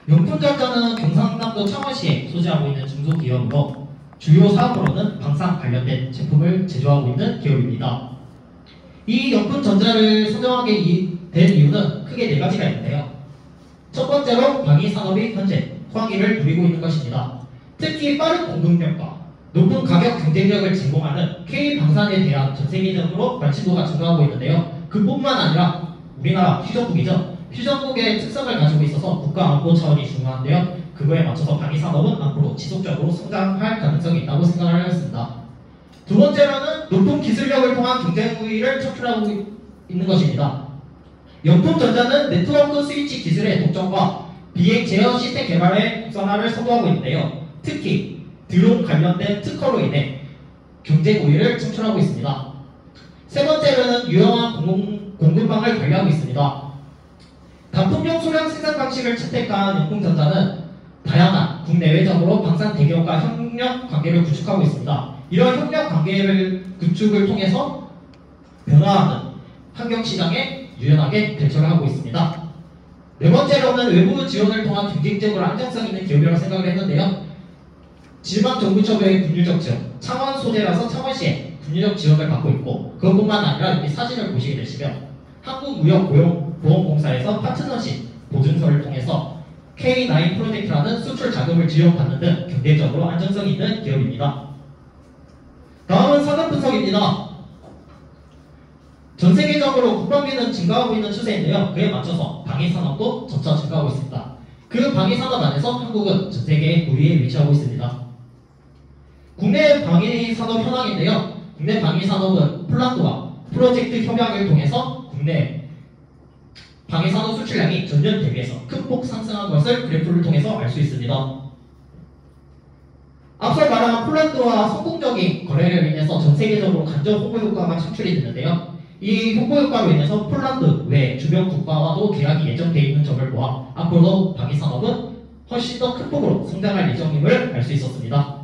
명품전자는 경상남도 창원시에 소재하고 있는 중소기업으로 주요 사업으로는 방산 관련된 제품을 제조하고 있는 기업입니다. 이 명품전자를 선정하게 된 이유는 크게 네 가지가 있는데요. 첫 번째로 방위산업이 현재 호황기를 누리고 있는 것입니다. 특히 빠른 공급력과 높은 가격 경쟁력을 제공하는 K방산에 대한 전 세계적으로 관심도가 증가하고 있는데요. 그뿐만 아니라 우리나라 휴전국이죠. 휴전국의 특성을 가지고 있어서 국가 안보 차원이 중요한데요. 그거에 맞춰서 방위산업은 앞으로 지속적으로 성장할 가능성이 있다고 생각을 하였습니다. 두 번째로는 높은 기술력을 통한 경쟁 우위를 척출하고 있는 것입니다. 명품전자는 네트워크 스위치 기술의 독점과 비행 제어 시스템 개발의 국산화를 선도하고 있는데요. 특히 드론 관련된 특허로 인해 경쟁 우위를 창출하고 있습니다. 세 번째로는 유용한 공급망을 관리하고 있습니다. 단품용 소량 생산 방식을 채택한 명품전자는 다양한 국내외적으로 방산 대기업과 협력 관계를 구축하고 있습니다. 이런 협력 관계를 구축을 통해서 변화하는 환경시장에 유연하게 대처를 하고 있습니다. 네 번째로는 외부 지원을 통한 경쟁적으로 안정성 있는 기업이라고 생각을 했는데요. 지방정부처의 분유적 지원, 창원 소재라서 창원시에 분유적 지원을 받고 있고, 그것뿐만 아니라 여기 사진을 보시게 되시면 한국무역보험공사에서 파트너십 보증서를 통해서 K9 프로젝트라는 수출 자금을 지원받는 등 경제적으로 안정성이 있는 기업입니다. 다음은 산업 분석입니다. 전 세계적으로 국방비는 증가하고 있는 추세인데요. 그에 맞춰서 방위산업도 점차 증가하고 있습니다. 그 방위산업 안에서 한국은 전 세계의 우위에 위치하고 있습니다. 국내 방위산업 현황인데요. 국내 방위산업은 폴란드와 프로젝트 협약을 통해서 국내 방위산업 수출량이 전년 대비해서 큰 폭 상승한 것을 그래프를 통해서 알 수 있습니다. 앞서 말한 폴란드와 성공적인 거래를 인해서 전 세계적으로 간접 홍보 효과가 창출이 됐는데요. 이 홍보 효과로 인해서 폴란드 외 주변 국가와도 계약이 예정되어 있는 점을 보아 앞으로도 방위산업은 훨씬 더 큰 폭으로 성장할 예정임을 알 수 있었습니다.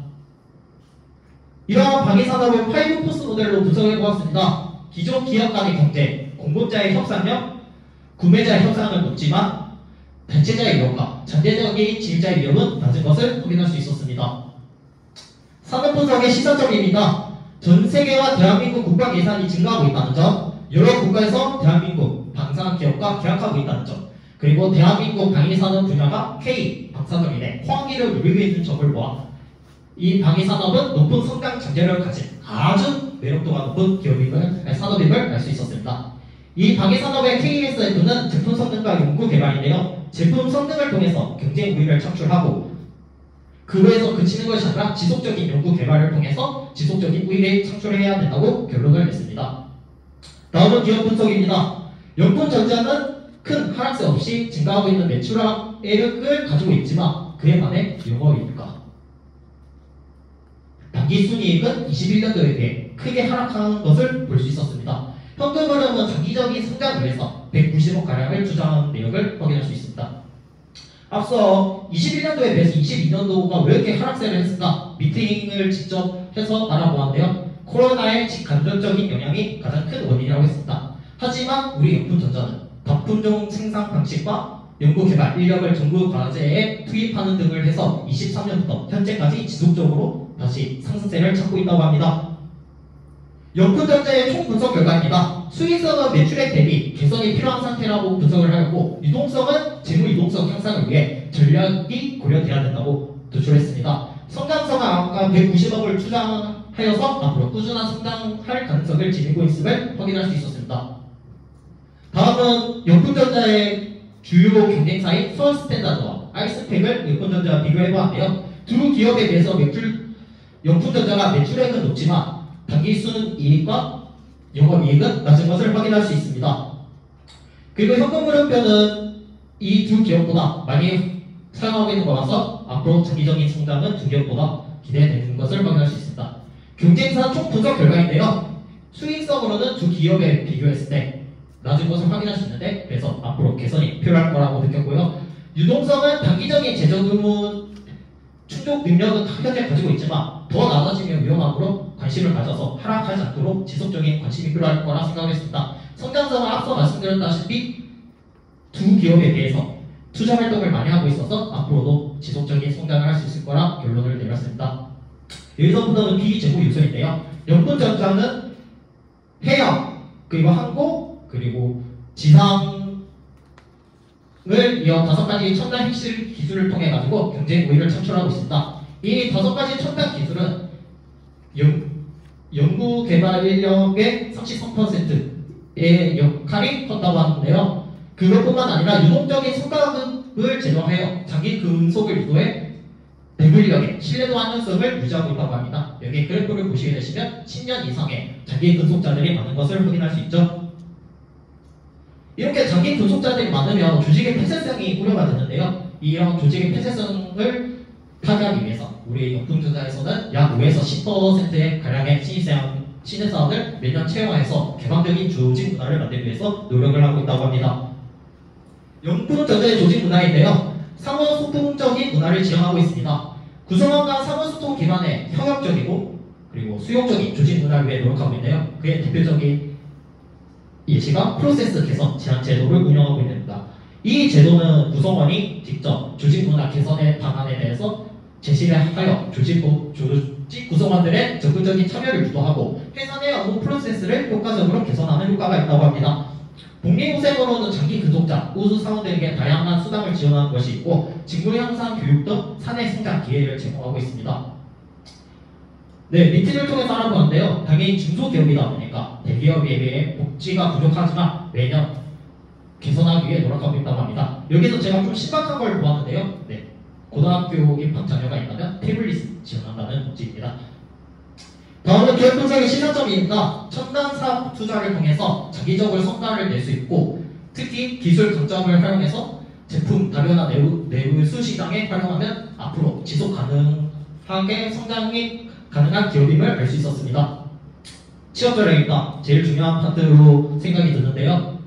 이러한 방위산업을 5포스 모델로 분석해보았습니다. 기존 기업 간의 경제, 공급자의 협상력, 구매자의 협상은 높지만 단체자의 위험과 잠재적인 지위자의 위험은 낮은 것을 확인할 수 있었습니다. 산업분석의 시사점입니다. 전 세계와 대한민국 국방 예산이 증가하고 있다는 점, 여러 국가에서 대한민국 방산 기업과 계약하고 있다는 점, 그리고 대한민국 방위산업 분야가 K 방산으로 인해 호황기를 누리고 있는 점을 보아 이 방위산업은 높은 성장 잠재력을 가진 아주 매력도가 높은 산업임을 알 수 있었습니다. 이 방위산업의 KSF는 제품 성능과 연구 개발인데요. 제품 성능을 통해서 경쟁 우위를 창출하고 그거에서 그치는 것이 아니라 지속적인 연구 개발을 통해서 지속적인 우위를 창출해야 된다고 결론을 냈습니다. 다음은 기업 분석입니다. 명품전자는 큰 하락세 없이 증가하고 있는 매출액을 가지고 있지만 그에 반해 영업이익과 단기순이익은 21년도에 비해 크게 하락한 것을 볼 수 있었습니다. 현금 흐름은 장기적인 성장을 위해서 190억가량을 투자하는 내역을 확인할 수 있습니다. 앞서 21년도에 비해서 22년도가 왜 이렇게 하락세를 했을까? 미팅을 직접 해서 알아보았는데요. 코로나의 직간접적인 영향이 가장 큰 원인이라고 했습니다. 하지만 우리 명품전자는 단품종 생산 방식과 연구개발 인력을 정부 과제에 투입하는 등을 해서 23년부터 현재까지 지속적으로 다시 상승세를 찾고 있다고 합니다. 명품전자의 총 분석 결과입니다. 수익성은 매출액 대비 개선이 필요한 상태라고 분석을 하였고, 유동성은 재무 유동성 향상을 위해 전략이 고려돼야 된다고 도출했습니다. 성장성은 아까 190억을 투자하여서 앞으로 꾸준한 성장할 가능성을 지니고 있음을 확인할 수 있었습니다. 다음은 명품전자의 주요 경쟁사인 서울스탠다드와 아이스팩을 명품전자와 비교해보았는데요. 두 기업에 비해서 명품전자가 매출액은 높지만 단기순이익과 영업이익은 낮은 것을 확인할 수 있습니다. 그리고 현금 흐름표는 이 두 기업보다 많이 사용하고 있는 거라서 앞으로 장기적인 성장은 두 기업보다 기대되는 것을 확인할 수 있습니다. 경쟁사 총 분석 결과인데요. 수익성으로는 두 기업에 비교했을 때 낮은 것을 확인할 수 있는데, 그래서 앞으로 개선이 필요할 거라고 느꼈고요. 유동성은 단기적인 재정 의무 충족 능력은 현재 가지고 있지만 더 나아지면 위험하므로 관심을 가져서 하락하지 않도록 지속적인 관심이 필요할 거라 생각했습니다. 성장성은 앞서 말씀드렸다시피 두 기업에 비해서 투자 활동을 많이 하고 있어서 앞으로도 지속적인 성장을 할 수 있을 거라 결론을 내렸습니다. 여기서부터는 비재무 요소인데요. 영분전자는 해양, 그리고 항공, 그리고 지상을 이어 5가지 첨단 핵심 기술을 통해 가지고 경제 우위를 창출하고 있습니다. 이 5가지 첨단 기술은 연구 개발 인력의 33%의 역할이 컸다고 하는데요. 그것뿐만 아니라 유동적인 성과급을 제공하여 장기 근속을 유도해 내부 인력의 신뢰도 안정성을 유지하고 있다고 합니다. 여기 그래프를 보시게 되시면 10년 이상의 장기 근속자들이 많은 것을 확인할 수 있죠. 이렇게 장기 근속자들이 많으면 조직의 폐쇄성이 우려가 되는데요. 이런 조직의 폐쇄성을 타개하기 위해서 우리 영풍전자에서는 약 5에서 10%의 가량의 신입사원을 매년 채용해서 개방적인 조직 문화를 만들기 위해서 노력을 하고 있다고 합니다. 영풍전자의 조직 문화인데요. 상호소통적인 문화를 지향하고 있습니다. 구성원과 상호소통 기반의 협력적이고 그리고 수용적인 조직 문화를 위해 노력하고 있는데요. 그의 대표적인 예시가 프로세스 개선 제한 제도를 운영하고 있습니다. 이 제도는 구성원이 직접 조직 문화 개선의 방안에 대해서 제시를 하여 조직 구성원들의 적극적인 참여를 유도하고 회사 내 업무 프로세스를 효과적으로 개선하는 효과가 있다고 합니다. 복리후생으로는 장기 근속자, 우수 사원들에게 다양한 수당을 지원하는 것이 있고 직무 향상 교육 등 사내 성장 기회를 제공하고 있습니다. 네, 리트를 통해서 알아보는데요. 당연히 중소기업이다 보니까 대기업에 비해 복지가 부족하지만 매년 개선하기 위해 노력하고 있다고 합니다. 여기서 제가 좀 신박한 걸 보았는데요. 네, 고등학교 입학 자녀가 있다면 태블릿 지원한다는 복지입니다. 다음은 기업 분석의 시사점입니다. 첨단 사업 투자를 통해서 장기적으로 성과를 낼 수 있고 특히 기술 강점을 활용해서 제품 다변화 내수 시장에 활용하면 앞으로 지속 가능하게 성장이 가능한 기업임을 알 수 있었습니다. 취업 전략입니다. 제일 중요한 파트로 생각이 드는데요.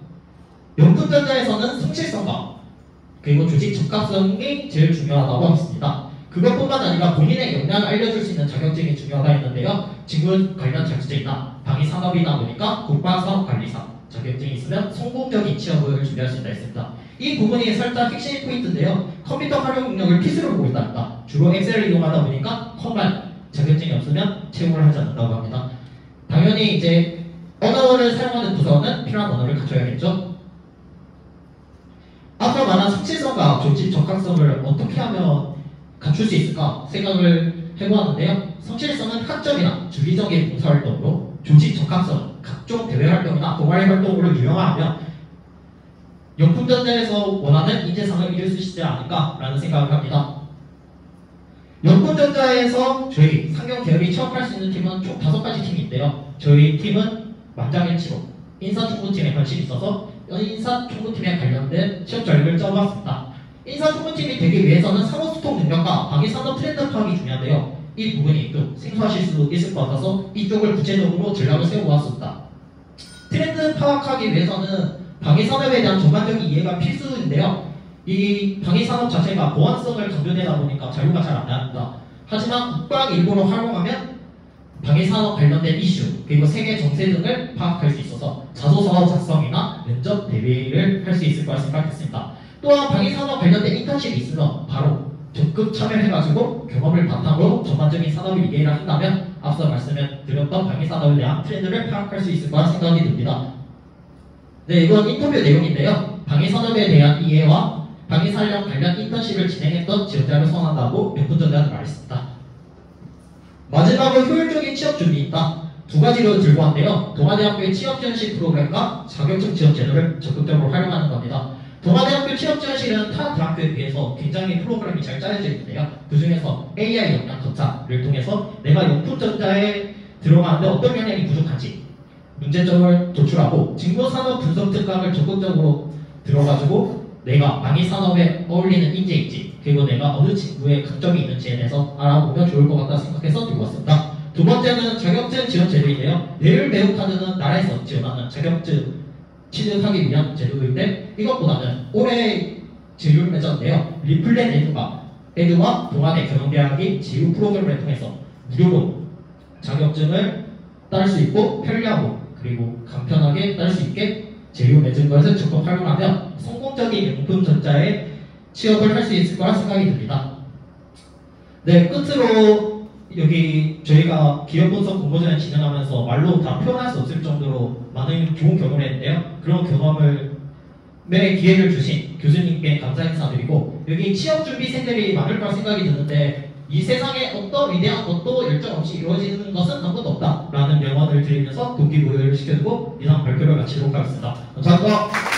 영풍전자에서는 성실성과 그리고 조직 적합성이 제일 중요하다고 했습니다. 그것뿐만 아니라 본인의 역량을 알려줄 수 있는 자격증이 중요하다 했는데요. 직무 관련 자격증이나 방위산업이다 보니까 국가사업관리사 자격증이 있으면 성공적인 취업을 준비할 수 있다 했습니다. 이 부분이 살짝 핵심 포인트인데요. 컴퓨터 활용 능력을 필수로 보고 있답니다. 주로 엑셀을 이용하다 보니까 컴만 자격증이 없으면 채용을 하지 않는다고 합니다. 당연히 이제 언어를 사용하는 부서는 필요한 언어를 갖춰야겠죠. 앞서 말한 성실성과 조직 적합성을 어떻게 하면 갖출 수 있을까 생각을 해보았는데요. 성실성은 학점이나 주기적인 봉사활동으로, 조직 적합성은 각종 대외활동이나 동아리 활동으로 유명하며 영풍전자에서 원하는 인재상을 이룰 수 있지 않을까라는 생각을 합니다. 영풍전자에서 저희 상경계열이 취업할 수 있는 팀은 총 5가지 팀이 있는데요. 저희 팀은 만장일치로 인사총무팀에 관심이 있어서 인사총무팀에 관련된 취업 전략을 짜보았습니다. 인사총무팀이 되기 위해서는 상호소통 능력과 방위산업 트렌드 파악이 중요한데요. 이 부분이 좀 생소하실 수 있을 것 같아서 이쪽을 구체적으로 전략을 세워보았습니다. 트렌드 파악하기 위해서는 방위산업에 대한 전반적인 이해가 필수인데요. 이 방위산업 자체가 보안성을 강조되다 보니까 자료가 잘 안 나옵니다. 하지만 국방 일부로 활용하면 방위산업 관련된 이슈 그리고 세계 정세 등을 파악할 수 있어서 자소서 작성이나 면접 대비를 할 수 있을 거라 생각했습니다. 또한 방위산업 관련된 인턴십이 있으면 바로 적극 참여해가지고 경험을 바탕으로 전반적인 산업을 이해를 한다면 앞서 말씀드렸던 방위산업에 대한 트렌드를 파악할 수 있을 거라 생각이 듭니다. 네, 이건 인터뷰 내용인데요. 방위산업에 대한 이해와 방위산업 관련 인턴십을 진행했던 지원자를 선언한다고 영풍전자는 말했습니다. 마지막으로 효율적인 취업 준비입니다. 2가지로 들고 왔는데요. 동아대학교의 취업지원실 프로그램과 자격증 지원 제도를 적극적으로 활용하는 겁니다. 동아대학교 취업지원실은 타 대학교에 비해서 굉장히 프로그램이 잘 짜여져 있는데요. 그 중에서 AI 역량 검사를 통해서 내가 영풍전자에 들어가는데 어떤 역량이 부족한지 문제점을 도출하고 직무산업 분석 특강을 적극적으로 들어가지고 내가 방위산업에 어울리는 인재인지 그리고 내가 어느 직무에 강점이 있는지에 대해서 알아보면 좋을 것 같다 생각해서 들고 왔습니다. 2번째는 자격증 지원 제도인데요. 내일 배우 카드는 나라에서 지원하는 자격증 취득하기 위한 제도인데 이것보다는 올해 제휴를 맺었는데요. 리플랜 에듀와 동아대 경영대학이 제휴 프로그램을 통해서 무료로 자격증을 딸 수 있고 편리하고 그리고 간편하게 딸 수 있게 제휴 맺은 것을 적극 활용하면 성공적인 영풍전자의 취업을 할 수 있을 거라 생각이 듭니다. 네, 끝으로 여기 저희가 기업 분석 공모전을 진행하면서 말로 다 표현할 수 없을 정도로 많은 좋은 경험을 했는데요. 그런 경험을 매 기회를 주신 교수님께 감사 인사드리고, 여기 취업준비생들이 많을 거라 생각이 드는데 이 세상에 어떤 위대한 것도 열정 없이 이루어지는 것은 아무것도 없다라는 명언을 드리면서 동기부여를 시켜주고 이상 발표를 마치도록 하겠습니다. 감사합니다.